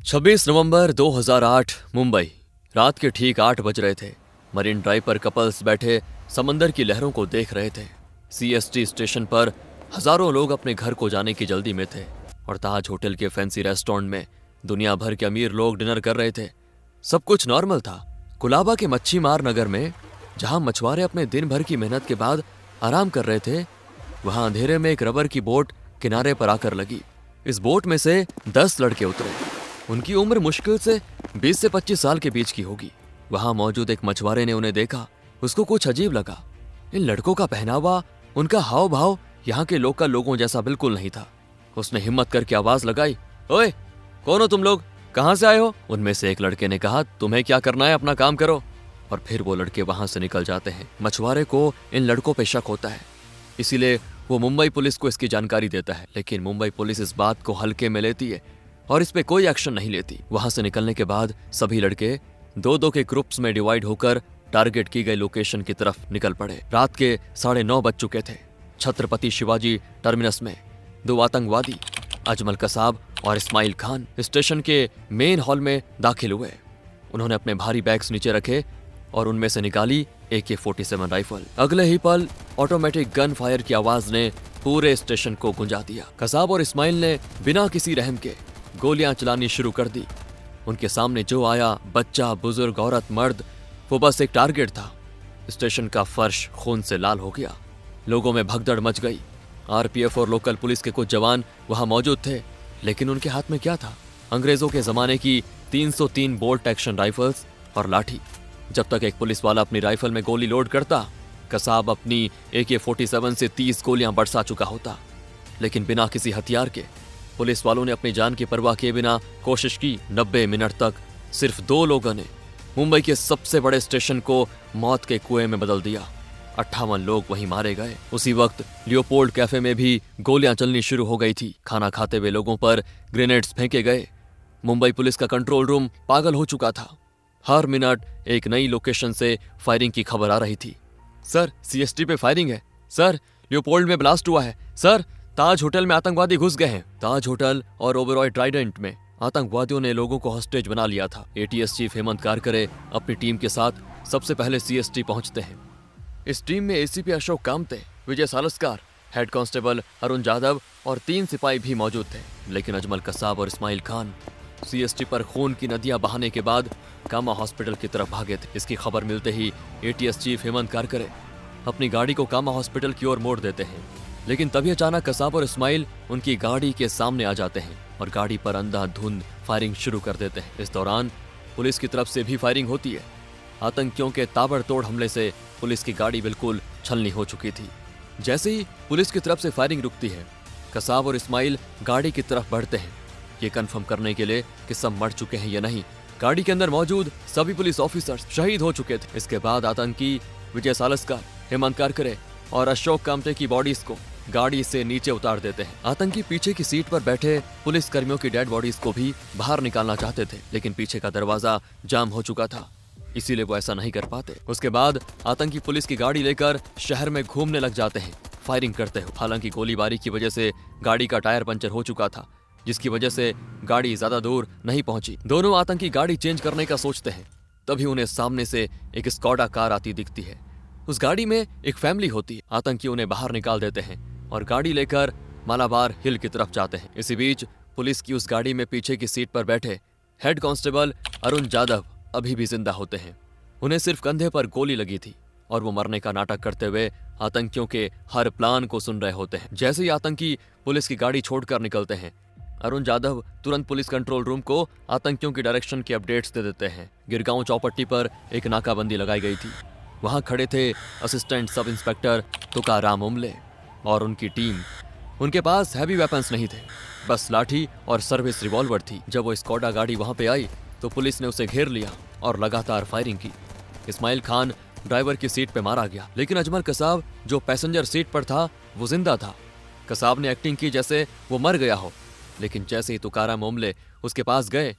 26 नवंबर 2008 मुंबई। रात के ठीक 8 बज रहे थे। मरीन ड्राइव पर कपल्स बैठे समंदर की लहरों को देख रहे थे। सीएसटी स्टेशन पर हजारों लोग अपने घर को जाने की जल्दी में थे और ताज होटल के फैंसी रेस्टोरेंट में दुनिया भर के अमीर लोग डिनर कर रहे थे। सब कुछ नॉर्मल था। कुलाबा के मच्छी मार नगर में, जहां मछुआरे अपने दिन भर की मेहनत के बाद आराम कर रहे थे, वहां अंधेरे में एक रबर की बोट किनारे पर आकर लगी। इस बोट में से 10 लड़के उतरे। उनकी उम्र मुश्किल से 20 से 25 साल के बीच की होगी। वहां मौजूद एक मछुआरे ने उन्हें देखा। उसको कुछ अजीब लगा। इन लड़कों का पहनावा, उनका हाव भाव यहाँ के लोकल लोगों जैसा बिल्कुल नहीं था। उसने हिम्मत करके आवाज लगाई, ओए, कौन हो तुम लोग? कहां से आए हो? उनमें से एक लड़के ने कहा, तुम्हें क्या करना है, अपना काम करो। और फिर वो लड़के वहां से निकल जाते हैं। मछुआरे को इन लड़कों पे शक होता है, इसीलिए वो मुंबई पुलिस को इसकी जानकारी देता है। लेकिन मुंबई पुलिस इस बात को हल्के में लेती है और इस पे कोई एक्शन नहीं लेती। वहां से निकलने के बाद सभी लड़के 2-2 के ग्रुप्स में डिवाइड होकर टारगेट की गई लोकेशन की तरफ निकल पड़े। रात के 9:30 बज चुके थे। छत्रपति शिवाजी टर्मिनस में 2 आतंकवादी, अजमल कसाब और इस्माइल खान, स्टेशन के मेन हॉल में दाखिल हुए। उन्होंने अपने भारी बैग्स नीचे रखे और उनमें से निकाली AK-47 राइफल। अगले ही पल ऑटोमेटिक गन फायर की आवाज ने पूरे स्टेशन को गुंजा दिया। कसाब और इस्माइल ने बिना किसी रहम के गोलियां चलानी शुरू कर दी। उनके सामने जो आया, बच्चा, बुजुर्ग, औरत, मर्द, वो बस एक टारगेट था। स्टेशन का फर्श खून से लाल हो गया। लोगों में भगदड़ मच गई। आरपीएफ और लोकल पुलिस के कुछ जवान वहां मौजूद थे, लेकिन उनके हाथ में क्या था? अंग्रेजों के जमाने की 303 बोल्ट एक्शन राइफल्स और लाठी। जब तक एक पुलिस वाला अपनी राइफल में गोली लोड करता, कसाब अपनी AK-47 से 30 गोलियां बरसा चुका होता। लेकिन बिना किसी हथियार के पुलिस वालों ने अपनी जान की परवाह किए बिना कोशिश की। 90 मिनट तक सिर्फ 2 लोगों ने मुंबई के सबसे बड़े स्टेशन को मौत के कुएं में बदल दिया। 58 लोग वहीं मारे गए। उसी वक्त लियोपोल्ड कैफे में भी गोलियां चलनी शुरू हो गई थी। खाना खाते हुए लोगों पर ग्रेनेड्स फेंके गए। मुंबई पुलिस का कंट्रोल रूम पागल हो चुका था। हर मिनट एक नई लोकेशन से फायरिंग की खबर आ रही थी। सर, सीएसटी पे फायरिंग है। सर, लियोपोल्ड में ब्लास्ट हुआ है। सर, ताज होटल में आतंकवादी घुस गए हैं। ताज होटल और ओबेरॉय ट्राइडेंट में आतंकवादियों ने लोगों को हॉस्टेज बना लिया था। एटीएस चीफ हेमंत कारकरे अपनी टीम के साथ सबसे पहले सीएसटी पहुंचते हैं। इस टीम में एसीपी अशोक कामते, विजय सालस्कार, हेड कांस्टेबल अरुण जाधव और 3 सिपाही भी मौजूद थे। लेकिन अजमल कसाब और इस्माइल खान सीएसटी पर खून की नदियां बहाने के बाद कामा हॉस्पिटल की तरफ भागे थे। इसकी खबर मिलते ही एटीएस चीफ हेमंत कारकरे अपनी गाड़ी को कामा हॉस्पिटल की ओर मोड़ देते हैं। लेकिन तभी अचानक कसाब और इस्माइल उनकी गाड़ी के सामने आ जाते हैं और गाड़ी पर अंधाधुंध फायरिंग शुरू कर देते हैं। इस दौरान पुलिस की तरफ से भी फायरिंग होती है। आतंकियों के ताबड़तोड़ हमले से पुलिस की गाड़ी बिल्कुल छलनी हो चुकी थी। जैसे ही पुलिस की तरफ से फायरिंग रुकती है, कसाब और इस्माइल गाड़ी की तरफ बढ़ते हैं, ये कंफर्म करने के लिए कि सब मर चुके हैं या नहीं। गाड़ी के अंदर मौजूद सभी पुलिस ऑफिसर्स शहीद हो चुके थे। इसके बाद आतंकी विजय सालस्कर, हेमंत कारकरे और अशोक कामते की बॉडीज को गाड़ी से नीचे उतार देते हैं। आतंकी पीछे की सीट पर बैठे पुलिस कर्मियों की डेड बॉडीज को भी बाहर निकालना चाहते थे, लेकिन पीछे का दरवाजा जाम हो चुका था, इसीलिए वो ऐसा नहीं कर पाते। उसके बाद आतंकी पुलिस की गाड़ी लेकर शहर में घूमने लग जाते हैं, फायरिंग करते हुए। हालांकि गोलीबारी की वजह से गाड़ी का टायर पंचर हो चुका था, जिसकी वजह से गाड़ी ज्यादा दूर नहीं पहुंची। दोनों आतंकी गाड़ी चेंज करने का सोचते हैं, तभी उन्हें सामने से एक स्कॉडा कार आती दिखती है। उस गाड़ी में एक फैमिली होती है। आतंकी उन्हें बाहर निकाल देते हैं और गाड़ी लेकर मालाबार हिल की तरफ जाते हैं। इसी बीच पुलिस की उस गाड़ी में पीछे की सीट पर बैठे हेड कांस्टेबल अरुण जाधव अभी भी जिंदा होते हैं। उन्हें सिर्फ कंधे पर गोली लगी थी और वो मरने का नाटक करते हुए आतंकियों के हर प्लान को सुन रहे होते हैं। जैसे ही आतंकी पुलिस की गाड़ी छोड़कर निकलते हैं, अरुण जाधव तुरंत पुलिस कंट्रोल रूम को आतंकियों की डायरेक्शन की अपडेट्स दे देते हैं। गिरगांव चौपट्टी पर एक नाकाबंदी लगाई गई थी। वहां खड़े थे असिस्टेंट सब इंस्पेक्टर तुकाराम उमले और उनकी टीम। उनके पास हैवी वेपन्स नहीं थे, बस लाठी और सर्विस रिवॉल्वर थी। जब वो स्कॉडा गाड़ी वहां पे आई तो पुलिस ने उसे घेर लिया और लगातार फायरिंग की। इस्माइल खान ड्राइवर की सीट पे मारा गया, लेकिन अजमल कसाब जो पैसेंजर सीट पर था वो जिंदा था। कसाब ने एक्टिंग की जैसे वो मर गया हो, लेकिन जैसे ही तुकाराम उमले उसके पास गए,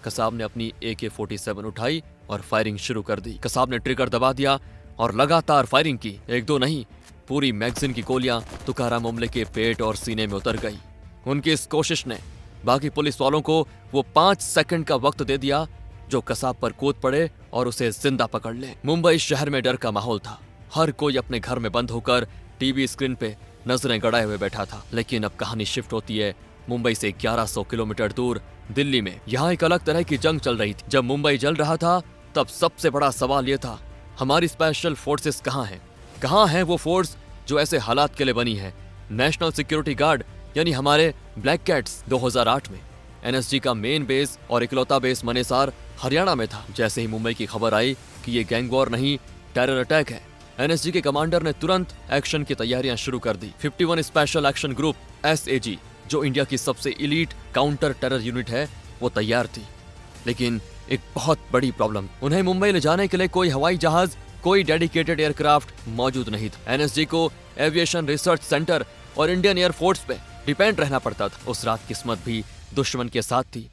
कसाब ने अपनी AK-47 उठाई और फायरिंग शुरू कर दी। कसाब ने ट्रिगर दबा दिया और लगातार फायरिंग की। 1-2 नहीं, पूरी मैगजीन की गोलियां तुकाराम उमले के पेट और सीने में उतर गई। उनकी इस कोशिश ने बाकी पुलिस वालों को वो 5 सेकंड का वक्त दे दिया जो कसाब पर कूद पड़े और उसे जिंदा पकड़ ले। मुंबई शहर में डर का माहौल था। हर कोई अपने घर में बंद होकर टीवी स्क्रीन पे नजरें गड़ाए हुए बैठा था। लेकिन अब कहानी शिफ्ट होती है मुंबई से 1100 किलोमीटर दूर दिल्ली में। यहाँ एक अलग तरह की जंग चल रही थी। जब मुंबई जल रहा था तब सबसे बड़ा सवाल ये था, हमारी स्पेशल फोर्सेस कहाँ हैं? कहाँ है वो फोर्स जो ऐसे हालात के लिए बनी है? नेशनल सिक्योरिटी गार्ड यानी हमारे ब्लैक कैट्स। 2008 में एनएसजी का मेन बेस और इकलौता बेस मनेसार हरियाणा में था। जैसे ही मुंबई की खबर आई कि ये गैंग वॉर नहीं टेरर अटैक है, एनएसजी के कमांडर ने तुरंत एक्शन की तैयारियां शुरू कर दी। 51 स्पेशल एक्शन ग्रुप SAG, जो इंडिया की सबसे इलीट काउंटर टेरर यूनिट है, वो तैयार थी। लेकिन एक बहुत बड़ी प्रॉब्लम, उन्हें मुंबई ले जाने के लिए कोई हवाई जहाज, कोई डेडिकेटेड एयरक्राफ्ट मौजूद नहीं था। एनएसजी को एविएशन रिसर्च सेंटर और इंडियन एयरफोर्स पे डिपेंड रहना पड़ता था। उस रात किस्मत भी दुश्मन के साथ थी।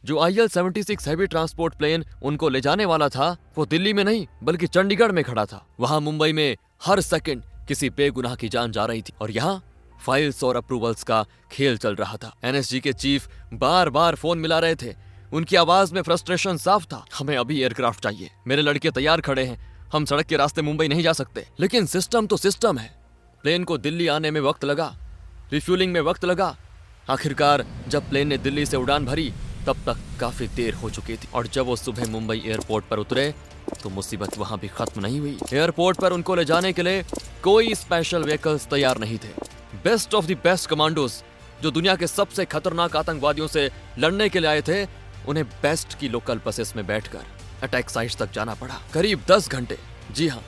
जो IL-76 हैवी ट्रांसपोर्ट प्लेन उनको ले जाने वाला था वो दिल्ली में नहीं बल्कि चंडीगढ़ में खड़ा था। वहां मुंबई में हर सेकंड किसी बेगुनाह की जान जा रही थी और यहाँ फाइल्स और अप्रूवल्स का खेल चल रहा था। एनएसजी के चीफ बार बार फोन मिला रहे थे। उनकी आवाज में फ्रस्ट्रेशन साफ था, हमें अभी एयरक्राफ्ट चाहिए, मेरे लड़के तैयार खड़े हैं, हम सड़क के रास्ते मुंबई नहीं जा सकते। लेकिन सिस्टम तो सिस्टम है। प्लेन को दिल्ली आने में वक्त लगा, रिफ्यूलिंग में वक्त लगा। आखिरकार जब प्लेन ने दिल्ली से उड़ान भरी तब तक काफी देर हो चुकी थी और जब वो सुबह मुंबई एयरपोर्ट पर उतरे तो मुसीबत वहां भी खत्म नहीं हुई। एयरपोर्ट पर उनको ले जाने के लिए कोई स्पेशल व्हीकल्स तैयार नहीं थे। Best of the best commandos जो दुनिया के सबसे खतरनाक आतंकवादियों से लड़ने के लिए आए थे, उन्हें बेस्ट की लोकल बसेस में बैठकर अटैक साइट्स तक जाना पड़ा। करीब 10 घंटे, जी हाँ,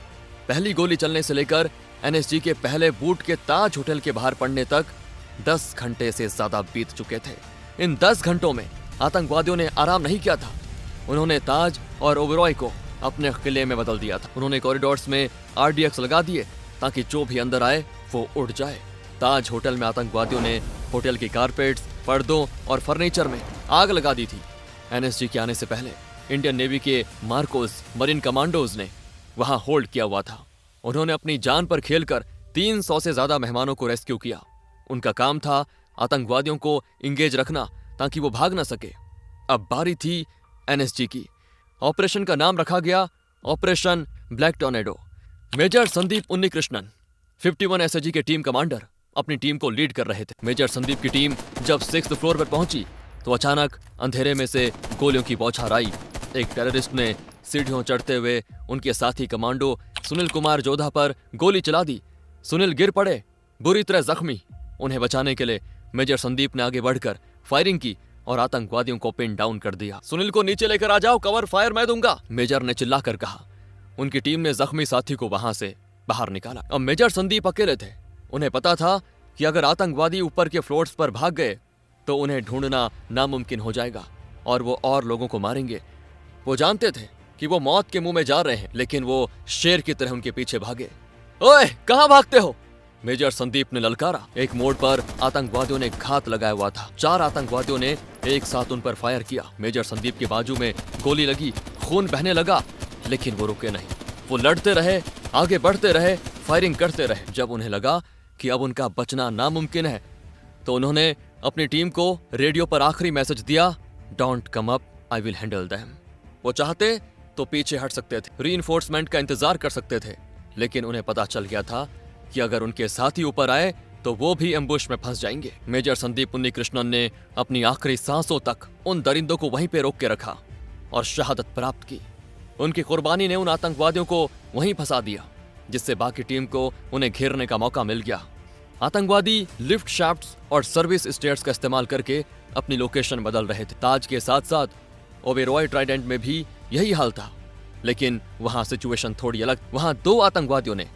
पहली गोली चलने से लेकर एनएसजी के पहले बूट के ताज होटल के बाहर पड़ने तक 10 घंटे से ज्यादा बीत चुके थे। इन 10 घंटों में आतंकवादियों ने आराम नहीं किया था। उन्होंने ताज और ओबेरॉय को अपने किले में बदल दिया था। उन्होंने कॉरिडोर्स में RDX लगा दिए ताकि जो भी अंदर आए वो उड़ जाए। ताज होटल में आतंकवादियों ने होटल की कारपेट्स, पर्दों और फर्नीचर में आग लगा दी थी। एनएसजी के आने से पहले इंडियन नेवी के मार्कोस मरीन कमांडोज ने वहां होल्ड किया हुआ था। उन्होंने अपनी जान पर खेलकर 300 से ज्यादा मेहमानों को रेस्क्यू किया। उनका काम था आतंकवादियों को इंगेज रखना ताकि वो भाग न सके। अब बारी थी एनएसजी की। ऑपरेशन का नाम रखा गया operation black tornado. Major Sandeep Unnikrishnan 51 SAG के टीम कमांडर अपनी टीम को लीड कर रहे थे। मेजर संदीप की टीम जब 6th फ्लोर पर पहुंची तो अचानक अंधेरे में से गोलियों की बौछार आई। एक टेररिस्ट ने सीढ़ियों चढ़ते हुए उनके साथी कमांडो सुनील कुमार जोधा पर गोली चला दी। सुनील गिर पड़े, बुरी तरह जख्मी। उन्हें बचाने के लिए मेजर संदीप ने आगे बढ़कर फायरिंग की और आतंकवादियों को पिन डाउन कर दिया। सुनील को नीचे लेकर आ जाओ, कवर फायर मैं दूंगा, मेजर ने चिल्लाकर कहा। उनकी टीम ने जख्मी साथी को वहां से बाहर निकाला। अब मेजर संदीप अकेले थे। उन्हें पता था कि अगर आतंकवादी ऊपर के फ्लोर्स पर भाग गए तो उन्हें ढूंढना नामुमकिन हो जाएगा और वो और लोगों को मारेंगे। वो जानते थे कि वो मौत के मुंह में जा रहे हैं, लेकिन वो शेर की तरह उनके पीछे भागे। ओए, कहां भागते हो? मेजर संदीप ने ललकारा। एक मोड़ पर आतंकवादियों ने घात लगाया हुआ था। 4 आतंकवादियों ने एक साथ उन पर फायर किया। मेजर संदीप के बाजू में गोली लगी, खून बहने लगा, लेकिन वो रुके नहीं। वो लड़ते रहे, आगे बढ़ते रहे, फायरिंग करते रहे। जब उन्हें लगा कि अब उनका बचना नामुमकिन है तो उन्होंने अपनी टीम को रेडियो पर आखिरी मैसेज दिया, don't come up, I will handle them. वो चाहते तो पीछे हट सकते थे, रीइंफोर्समेंट का इंतजार कर सकते थे, लेकिन उन्हें पता चल गया था कि अगर उनके साथी ऊपर आए तो वो भी एम्बुश में फंस जाएंगे। मेजर संदीप उन्नीकृष्णन ने अपनी आखिरी सांसों तक उन दरिंदों को वहीं पे रोक के रखा और शहादत प्राप्त की। उनकी कुर्बानी ने उन आतंकवादियों को वहीं फंसा दिया, जिससे बाकी टीम को उन्हें घेरने का मौका मिल गया। आतंकवादी लिफ्ट शाफ्ट्स और सर्विस स्टेयर्स का इस्तेमाल करके अपनी लोकेशन बदल रहे थे। ताज के साथ साथ ओबेरॉय ट्राइडेंट में भी यही हाल था, लेकिन वहां सिचुएशन थोड़ी अलग। वहां 2 आतंकवादियों ने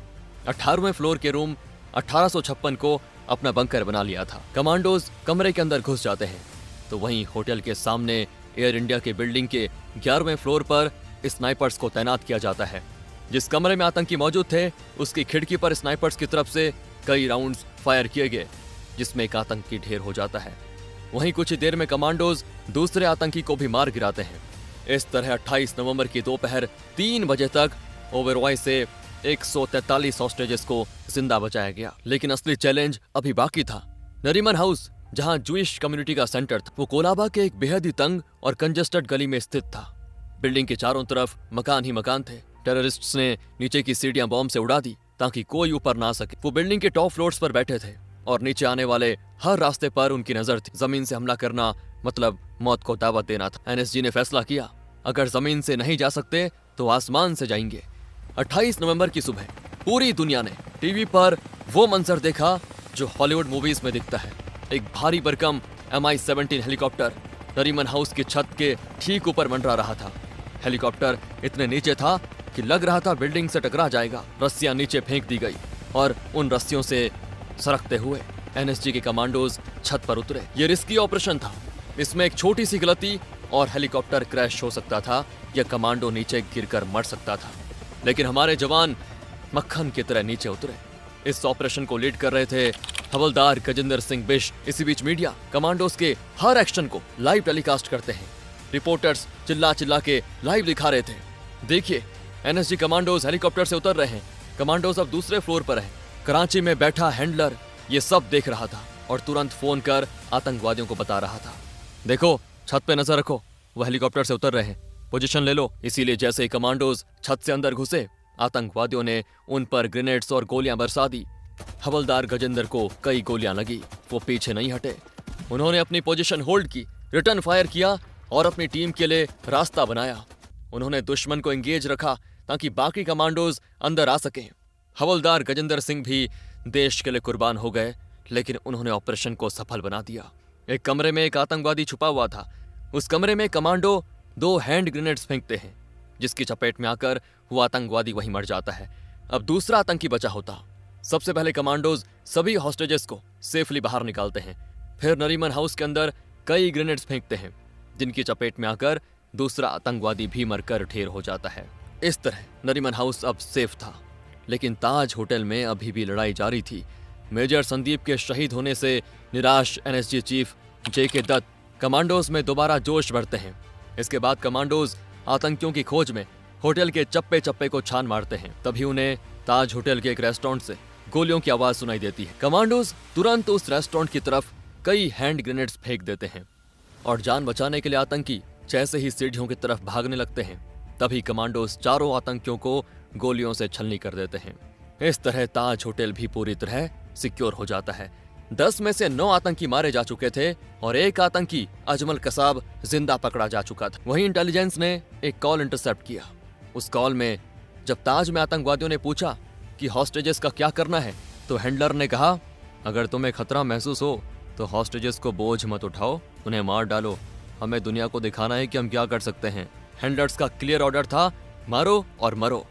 18वें फ्लोर के रूम 1856 को अपना बंकर बना लिया था। कमांडोज कमरे के अंदर घुस जाते हैं तो वहीं होटल के सामने एयर इंडिया के बिल्डिंग के 11वें फ्लोर पर स्नाइपर्स को तैनात किया जाता है। जिस कमरे में आतंकी मौजूद थे उसकी खिड़की पर स्नाइपर्स की तरफ से कई राउंड्स फायर किए गए, जिसमें एक आतंकी ढेर हो जाता है। वहीं कुछ ही देर में कमांडोज दूसरे आतंकी को भी मार गिराते हैं। इस तरह 28 नवंबर की दोपहर 3 बजे तक ओबेरॉय से 143 हॉस्टेजेस को जिंदा बचाया गया। लेकिन असली चैलेंज अभी बाकी था। नरीमन हाउस जहां जूइश कम्युनिटी का सेंटर था, वो कोलाबा के एक बेहद ही तंग और कंजेस्टेड गली में स्थित था। बिल्डिंग के चारों तरफ मकान ही मकान थे। टेररिस्ट्स ने नीचे की सीढ़ियां बॉम्ब से उड़ा दी ताकि कोई ऊपर ना आ सके। वो बिल्डिंग के टॉप फ्लोर्स पर बैठे थे और नीचे आने वाले हर रास्ते पर उनकी नजर थी। जमीन से हमला करना मतलब मौत को दावत देना था। एनएसजी ने फैसला किया, अगर जमीन से नहीं जा सकते तो आसमान से जाएंगे। 28 नवंबर की सुबह पूरी दुनिया ने टीवी पर वो मंजर देखा जो हॉलीवुड मूवीज में दिखता है। एक भारी भरकम MI-17 हेलीकॉप्टर नरीमन हाउस की छत के ठीक ऊपर मंडरा रहा था। हेलीकॉप्टर इतने नीचे था कि लग रहा था बिल्डिंग से टकरा जाएगा। रस्सियां नीचे फेंक दी गई और उन रस्सियों से सरकते हुए एनएसजी के कमांडोज छत पर उतरे। ये रिस्की ऑपरेशन था। इसमें एक छोटी सी गलती और हेलीकॉप्टर क्रैश हो सकता था या कमांडो नीचे गिरकर मर सकता था। लेकिन हमारे जवान मक्खन की तरह नीचे उतरे। इस ऑपरेशन को लीड कर रहे थे हवलदार गजेंद्र सिंह बिश। इसी बीच मीडिया कमांडोज के हर एक्शन को लाइव टेलीकास्ट करते हैं। रिपोर्टर्स चिल्ला चिल्ला के लाइव दिखा रहे थे, देखिए एनएसजी कमांडोज हेलीकॉप्टर से उतर रहे हैं। कमांडोज अब दूसरे फ्लोर पर हैं। कराची में बैठा हैंडलर ये सब देख रहा था और तुरंत फोन कर आतंकवादियों को बता रहा था, देखो छत पे नजर रखो, वो हेलीकॉप्टर से उतर रहे हैं, पोजीशन ले लो। इसीलिए जैसे ही कमांडोज छत से अंदर घुसे, आतंकवादियों ने उन पर ग्रेनेड्स और गोलियां बरसा दी। हवलदार गजेंद्र को कई गोलियां लगी, वो पीछे नहीं हटे। उन्होंने अपनी पोजीशन होल्ड की, रिटर्न फायर किया और अपनी टीम के लिए रास्ता बनाया। उन्होंने दुश्मन को एंगेज रखा ताकि बाकी कमांडोज अंदर आ सकें। हवलदार गजेंद्र सिंह भी देश के लिए कुर्बान हो गए, लेकिन उन्होंने ऑपरेशन को सफल बना दिया। एक कमरे में एक आतंकवादी छुपा हुआ था। उस कमरे में कमांडो 2 हैंड ग्रेनेड्स फेंकते हैं, जिसकी चपेट में आकर वो आतंकवादी वहीं मर जाता है। अब दूसरा आतंकी बचा होता। सबसे पहले कमांडोज सभी हॉस्टेजेस को सेफली बाहर निकालते हैं। फिर नरीमन हाउस के अंदर कई ग्रेनेड्स फेंकते हैं, जिनकी चपेट में आकर दूसरा आतंकवादी भी मरकर ढेर हो जाता है। इस तरह नरीमन हाउस अब सेफ था, लेकिन ताज होटल में अभी भी लड़ाई जारी थी। मेजर संदीप के शहीद होने से निराश NSG chief JK Dutt commandos में दोबारा जोश भरते हैं। इसके बाद कमांडोज आतंकियों की खोज में होटल के चप्पे चप्पे को छान मारते हैं। तभी उन्हें ताज होटल के एक रेस्टोरेंट से गोलियों की आवाज सुनाई देती है। कमांडोज तुरंत उस रेस्टोरेंट की तरफ कई हैंड ग्रेनेड्स फेंक देते हैं और जान बचाने के लिए आतंकी जैसे ही सीढ़ियों की तरफ भागने लगते हैं, तभी कमांडोज चारों आतंकियों को गोलियों से छलनी कर देते हैं। इस तरह ताज होटल भी पूरी तरह सिक्योर हो जाता है। 10 में से 9 आतंकी मारे जा चुके थे और एक आतंकी अजमल कसाब जिंदा पकड़ा जा चुका था। वहीं इंटेलिजेंस ने एक कॉल इंटरसेप्ट किया। उस कॉल में जब ताज में आतंकवादियों ने पूछा कि हॉस्टेजेस का क्या करना है, तो हैंडलर ने कहा, अगर तुम्हें खतरा महसूस हो तो हॉस्टेजेस को बोझ मत उठाओ, उन्हें मार डालो। हमें दुनिया को दिखाना है कि हम क्या कर सकते हैं। हैंडलर्स का क्लियर ऑर्डर था, मारो और मरो।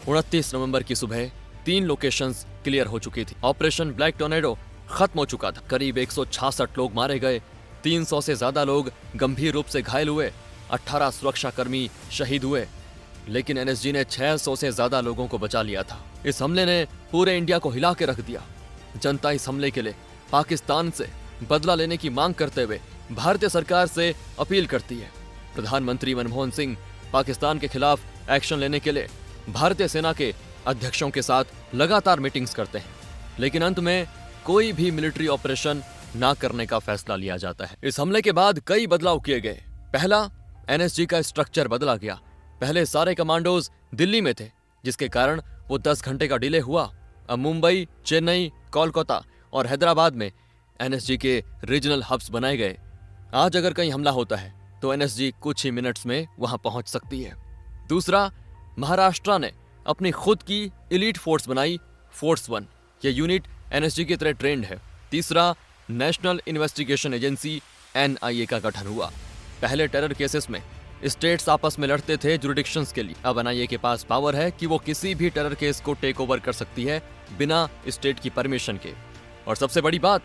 29 नवंबर की सुबह 3 लोकेशंस क्लियर हो चुकी थी। ऑपरेशन ब्लैक टोर्नेडो खत्म हो चुका था। करीब 166 लोग मारे गए, 300 से ज्यादा लोग गंभीर रूप से घायल हुए, 18 सुरक्षाकर्मी शहीद हुए। लेकिन एनएसजी ने 600 से ज्यादा लोगों को बचा लिया था। इस हमले ने पूरे इंडिया को हिला के रख दिया। जनता इस हमले के लिए पाकिस्तान से बदला लेने की मांग करते हुए भारतीय सरकार से अपील करती है। प्रधानमंत्री मनमोहन सिंह पाकिस्तान के खिलाफ एक्शन लेने के लिए भारतीय सेना के अध्यक्षों के साथ लगातार मीटिंग्स करते हैं, लेकिन अंत में कोई भी मिलिट्री ऑपरेशन ना करने का फैसला लिया जाता है। इस हमले के बाद कई बदलाव किए गए। पहला, एनएसजी का स्ट्रक्चर बदला गया। पहले सारे कमांडोज दिल्ली में थे, जिसके कारण वो 10 घंटे का डिले हुआ। अब मुंबई, चेन्नई, कोलकाता और हैदराबाद में एनएसजी के रीजनल हब्स बनाए गए। आज अगर कहीं हमला होता है तो एनएसजी कुछ ही मिनट्स में वहां पहुंच सकती है। दूसरा, महाराष्ट्र ने अपनी खुद की एलीट फोर्स बनाई, फोर्स 1। ये यूनिट एनएसजी की तरह ट्रेंड है। तीसरा, नेशनल इन्वेस्टिगेशन एजेंसी NIA का गठन हुआ। पहले टेरर केसेस में स्टेट्स आपस में लड़ते थे जुरिडिक्शंस के लिए। अब NIA के पास पावर है कि वो किसी भी टेरर केस को टेक ओवर कर सकती है बिना स्टेट की परमिशन के। और सबसे बड़ी बात,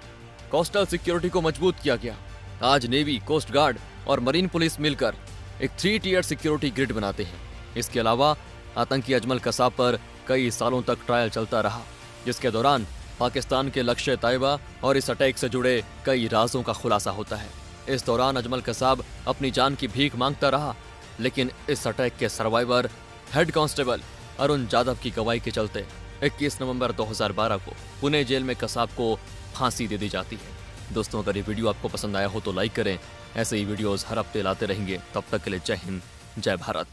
कोस्टल सिक्योरिटी को मजबूत किया गया। आज नेवी, कोस्ट गार्ड और मरीन पुलिस मिलकर एक 3 टियर सिक्योरिटी ग्रिड बनाते हैं। इसके अलावा आतंकी अजमल कसाब पर कई सालों तक ट्रायल चलता रहा, जिसके दौरान पाकिस्तान के लक्ष्य तैयबा और इस अटैक से जुड़े कई राजों का खुलासा होता है। इस दौरान अजमल कसाब अपनी जान की भीख मांगता रहा, लेकिन इस अटैक के survivor head constable Arun Jadhav की गवाही के चलते 21 नवंबर 2012 को पुणे जेल में कसाब को फांसी दे दी जाती है। दोस्तों, अगर ये वीडियो आपको पसंद आया हो तो लाइक करें। ऐसे ही वीडियोस हर हफ्ते लाते रहेंगे। तब तक के लिए जय हिंद, जय भारत।